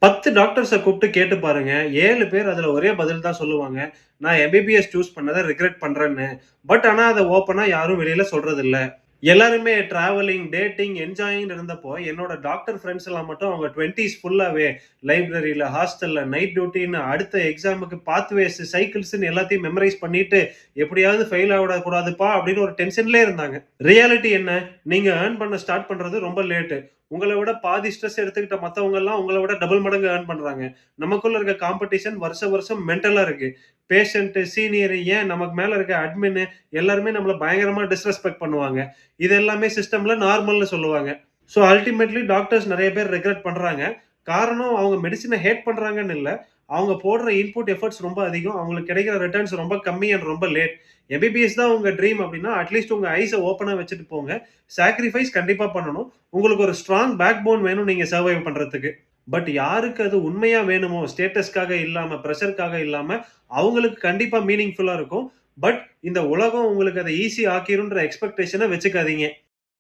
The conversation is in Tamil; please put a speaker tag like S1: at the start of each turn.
S1: 10 டாக்டர்ஸ கூப்பிட்டு கேட்டு பாருங்க. 7 பேர் அதுல ஒரே பதில் தான் சொல்லுவாங்க. நான் எம்பிபிஎஸ் சூஸ் பண்ணத ரிக்ரெட் பண்றேன்னு. ஆனா அத ஓப்பனா யாரும் வெளியில சொல்றதில்ல. எல்லாருமே டிராவலிங், டேட்டிங், என்ஜாயிங்ன்னு இருந்தப்போ, என்னோட டாக்டர் ஃபிரெண்ட்ஸ் எல்லாம் மட்டும் அவங்க 20ஸ் ஃபுல்லாவே லைப்ரரில, ஹாஸ்டல்ல, நைட் டியூட்டின்னு அடுத்த எக்ஸாமுக்கு பாத்வேஸ், சைக்கிள்ஸ்ன்னு எல்லாத்தையும் மெமரைஸ் பண்ணிட்டு, எப்படியாவது ஃபெயில் ஆவிடக்கூடாதுப்பா அப்படின்னு ஒரு டென்ஷன்லயே இருந்தாங்க. ரியாலிட்டி என்ன? நீங்க ஏர்ன் பண்ண ஸ்டார்ட் பண்றது ரொம்ப லேட்டு. உங்கள விட பாதி ஸ்ட்ரெஸ் எடுத்துக்கிட்ட மத்தவங்கலாம் உங்கள விட டபுள் மடங்கு ஏர்ன் பண்றாங்க. நமக்குள்ள இருக்க காம்படிஷன் வருஷம் வருஷம் மென்டலா இருக்கு. பேஷண்ட், சீனியர் ஏன் நமக்கு மேல இருக்க அட்மின் எல்லாருமே நம்மள பயங்கரமா டிஸ்ரெஸ்பெக்ட் பண்ணுவாங்க. இது எல்லாமே சிஸ்டம்ல நார்மல்னு சொல்லுவாங்க. அல்டிமேட்லி டாக்டர்ஸ் நெறைய பேர் ரிக்ரெட் பண்றாங்க. காரணம் அவங்க மெடிசின ஹேட் பண்றாங்கன்னு இல்ல. அவங்க போடுற இன்புட் எஃபோர்ட்ஸ் ரொம்ப அதிகம். அவங்களுக்கு கிடைக்கிற ரிட்டர்ன்ஸ் ரொம்ப கம்மி அண்ட் ரொம்ப லேட். எம்பிபிஎஸ் தான் உங்க ட்ரீம் அப்டின்னா, அட்லீஸ்ட் உங்க ஐஸ ஓப்பனா வச்சுட்டு போங்க. சாக்ரிஃபைஸ் கண்டிப்பா பண்ணணும். உங்களுக்கு ஒரு ஸ்ட்ராங் பேக் போன் வேணும் நீங்க சர்வைவ் பண்றதுக்கு. யாருக்கு அது உண்மையா வேணுமோ, ஸ்டேட்டஸ்க்காக இல்லாம, பிரஷர்க்காக இல்லாம, அவங்களுக்கு கண்டிப்பா மீனிங்ஃபுல்லா இருக்கும். பட் இந்த உலகம் உங்களுக்கு அத ஈஸி ஆக்கிரும்ன்ற எக்ஸ்பெக்டேஷன வச்சுக்காதீங்க.